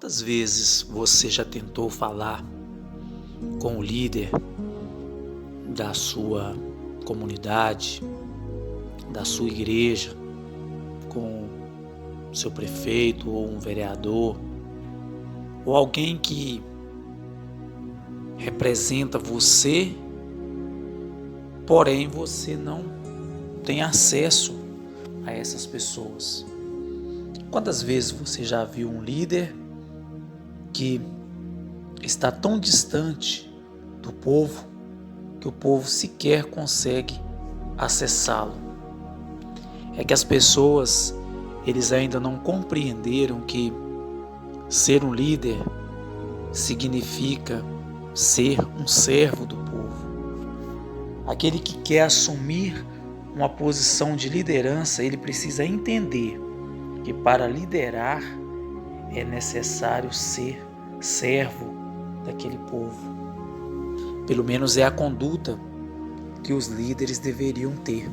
Quantas vezes você já tentou falar com o líder da sua comunidade, da sua igreja, com seu prefeito ou um vereador, ou alguém que representa você, porém você não tem acesso a essas pessoas? Quantas vezes você já viu um líder que está tão distante do povo que o povo sequer consegue acessá-lo? É que as pessoas, eles ainda não compreenderam que ser um líder significa ser um servo do povo. Aquele que quer assumir uma posição de liderança, ele precisa entender que para liderar é necessário ser servo daquele povo. Pelo menos é a conduta que os líderes deveriam ter.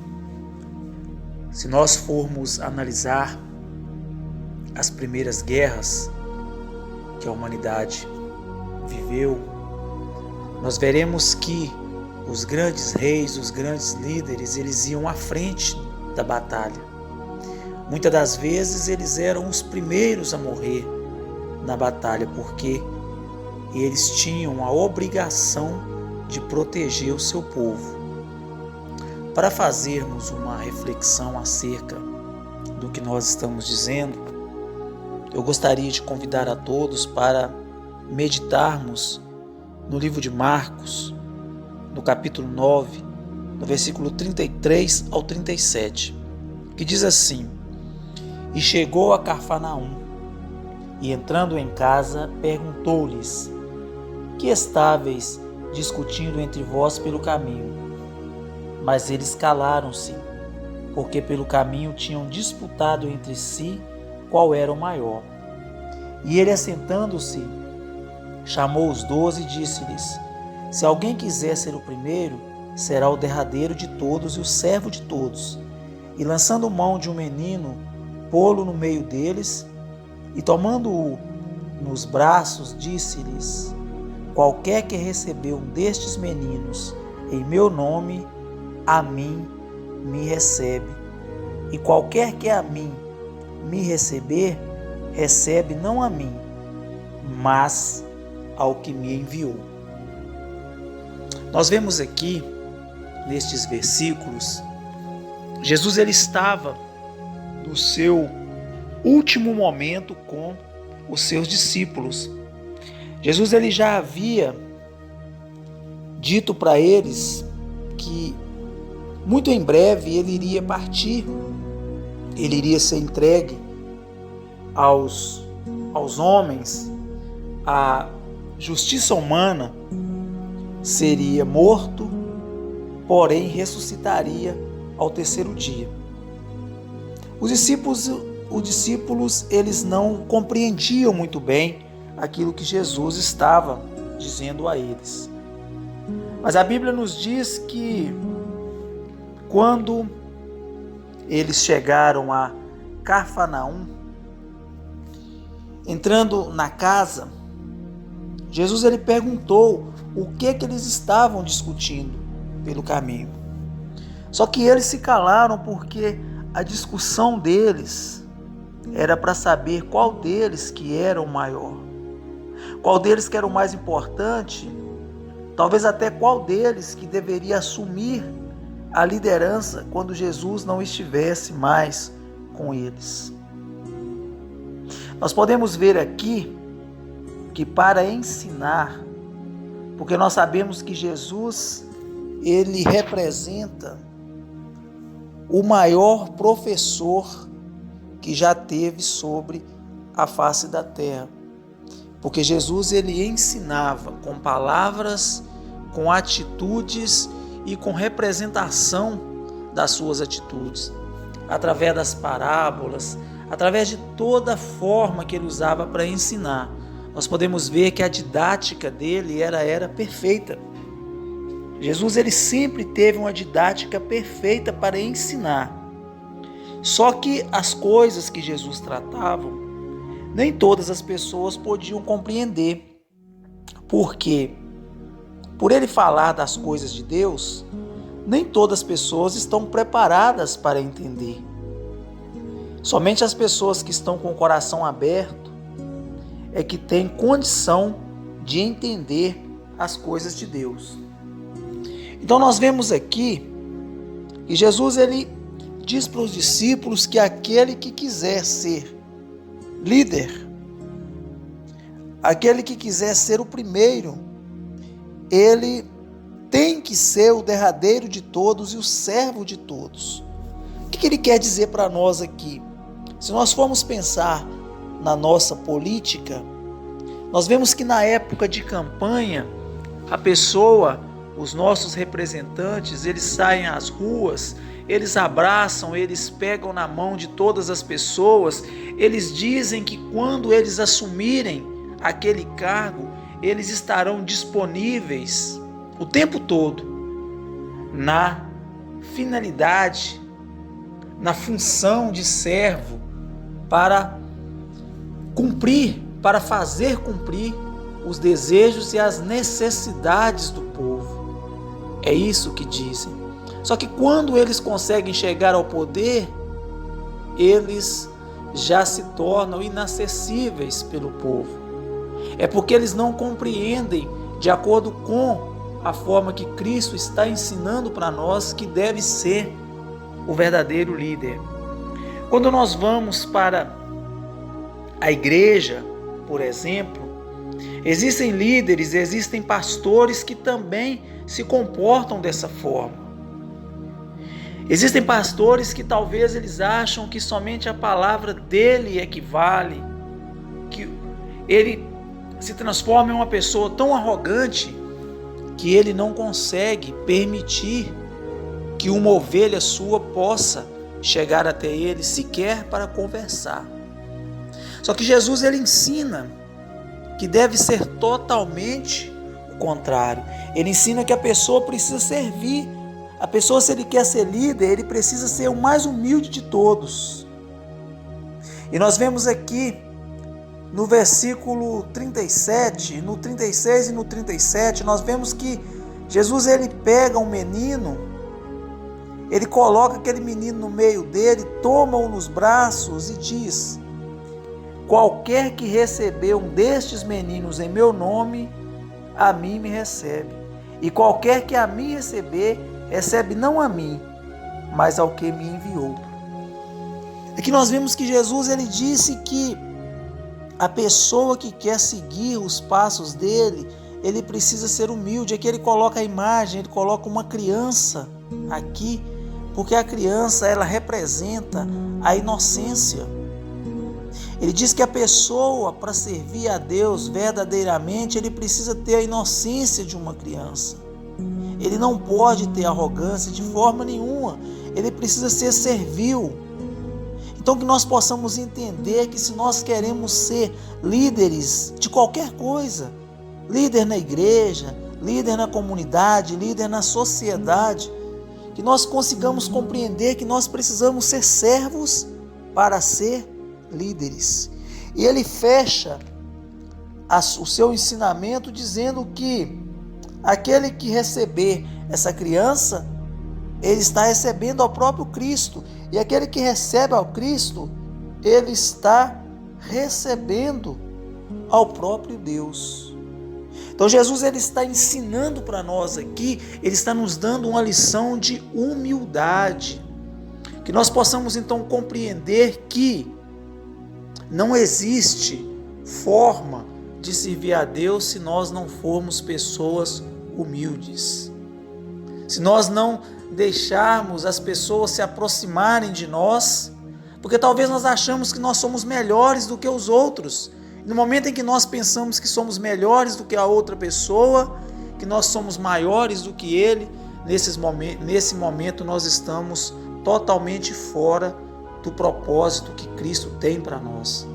Se nós formos analisar as primeiras guerras que a humanidade viveu, nós veremos que os grandes reis, os grandes líderes, eles iam à frente da batalha. Muitas das vezes eles eram os primeiros a morrer na batalha, porque eles tinham a obrigação de proteger o seu povo. Para fazermos uma reflexão acerca do que nós estamos dizendo, eu gostaria de convidar a todos para meditarmos no livro de Marcos, no capítulo 9, no versículo 33 ao 37, que diz assim: E chegou a Cafarnaum, e entrando em casa, perguntou-lhes: Que estáveis discutindo entre vós pelo caminho? Mas eles calaram-se, porque pelo caminho tinham disputado entre si qual era o maior. E ele, assentando-se, chamou os 12 e disse-lhes: Se alguém quiser ser o primeiro, será o derradeiro de todos e o servo de todos. E lançando mão de um menino, pô-lo no meio deles, e tomando-o nos braços, disse-lhes: Qualquer que recebeu um destes meninos em meu nome, a mim me recebe. E qualquer que a mim me receber, recebe não a mim, mas ao que me enviou. Nós vemos aqui, nestes versículos, Jesus ele estava no seu último momento com os seus discípulos. Jesus ele já havia dito para eles que muito em breve ele iria partir, ele iria ser entregue aos homens, a justiça humana, seria morto, porém ressuscitaria ao terceiro dia. Os discípulos eles não compreendiam muito bem aquilo que Jesus estava dizendo a eles. Mas a Bíblia nos diz que quando eles chegaram a Cafarnaum, entrando na casa, Jesus ele perguntou o que eles estavam discutindo pelo caminho. Só que eles se calaram porque a discussão deles era para saber qual deles que era o maior, qual deles que era o mais importante, talvez até qual deles que deveria assumir a liderança quando Jesus não estivesse mais com eles. Nós podemos ver aqui que para ensinar, porque nós sabemos que Jesus, ele representa o maior professor que já teve sobre a face da terra. Porque Jesus, ele ensinava com palavras, com atitudes e com representação das suas atitudes, através das parábolas, através de toda a forma que ele usava para ensinar. Nós podemos ver que a didática dele era perfeita. Jesus ele sempre teve uma didática perfeita para ensinar. Só que as coisas que Jesus tratava nem todas as pessoas podiam compreender. Porque, por ele falar das coisas de Deus, nem todas as pessoas estão preparadas para entender. Somente as pessoas que estão com o coração aberto é que têm condição de entender as coisas de Deus. Então nós vemos aqui que Jesus ele diz para os discípulos que aquele que quiser ser líder, aquele que quiser ser o primeiro, ele tem que ser o derradeiro de todos e o servo de todos. O que ele quer dizer para nós aqui? Se nós formos pensar na nossa política, nós vemos que na época de campanha, a pessoa, os nossos representantes, eles saem às ruas, eles abraçam, eles pegam na mão de todas as pessoas, eles dizem que quando eles assumirem aquele cargo, eles estarão disponíveis o tempo todo na finalidade, na função de servo, para cumprir, para fazer cumprir os desejos e as necessidades do povo. É isso que dizem. Só que quando eles conseguem chegar ao poder, eles já se tornam inacessíveis pelo povo. É porque eles não compreendem, de acordo com a forma que Cristo está ensinando para nós, que deve ser o verdadeiro líder. Quando nós vamos para a igreja, por exemplo, existem líderes, existem pastores que também se comportam dessa forma. Existem pastores que talvez eles acham que somente a palavra dele é que vale, que ele se transforma em uma pessoa tão arrogante que ele não consegue permitir que uma ovelha sua possa chegar até ele sequer para conversar. Só que Jesus ele ensina que deve ser totalmente o contrário. Ele ensina que a pessoa precisa servir. A pessoa, se ele quer ser líder, ele precisa ser o mais humilde de todos. E nós vemos aqui no versículo 37, no 36 e no 37, nós vemos que Jesus ele pega um menino, ele coloca aquele menino no meio dele, toma-o nos braços e diz: qualquer que receber um destes meninos em meu nome, a mim me recebe. E qualquer que a mim receber, recebe não a mim, mas ao que me enviou. Aqui nós vemos que Jesus ele disse que a pessoa que quer seguir os passos dele, ele precisa ser humilde. Aqui ele coloca a imagem, ele coloca uma criança aqui, porque a criança ela representa a inocência. Ele diz que a pessoa, para servir a Deus verdadeiramente, ele precisa ter a inocência de uma criança. Ele não pode ter arrogância de forma nenhuma. Ele precisa ser servil. Então que nós possamos entender que se nós queremos ser líderes de qualquer coisa, líder na igreja, líder na comunidade, líder na sociedade, que nós consigamos compreender que nós precisamos ser servos para ser líderes. E ele fecha o seu ensinamento dizendo que aquele que receber essa criança, ele está recebendo ao próprio Cristo. E aquele que recebe ao Cristo, ele está recebendo ao próprio Deus. Então Jesus ele está ensinando para nós aqui, ele está nos dando uma lição de humildade. Que nós possamos então compreender que não existe forma de servir a Deus se nós não formos pessoas humildes. Se nós não deixarmos as pessoas se aproximarem de nós, porque talvez nós achamos que nós somos melhores do que os outros. No momento em que nós pensamos que somos melhores do que a outra pessoa, que nós somos maiores do que ele, nesse momento nós estamos totalmente fora do propósito que Cristo tem para nós.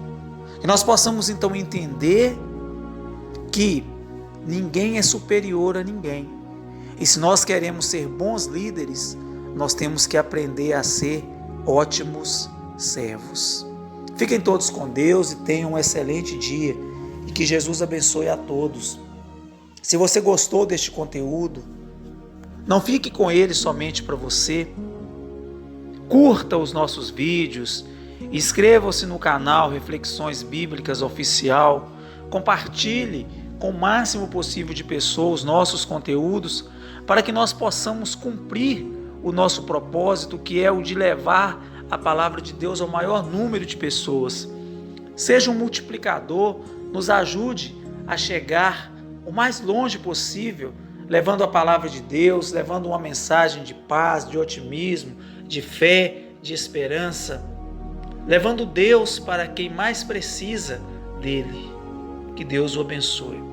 Que nós possamos então entender que ninguém é superior a ninguém. E se nós queremos ser bons líderes, nós temos que aprender a ser ótimos servos. Fiquem todos com Deus e tenham um excelente dia e que Jesus abençoe a todos. Se você gostou deste conteúdo, não fique com ele somente para você. Curta os nossos vídeos, inscreva-se no canal Reflexões Bíblicas Oficial, compartilhe com o máximo possível de pessoas os nossos conteúdos para que nós possamos cumprir o nosso propósito, que é o de levar a palavra de Deus ao maior número de pessoas. Seja um multiplicador, nos ajude a chegar o mais longe possível, levando a palavra de Deus, levando uma mensagem de paz, de otimismo, de fé, de esperança, levando Deus para quem mais precisa dele. Que Deus o abençoe.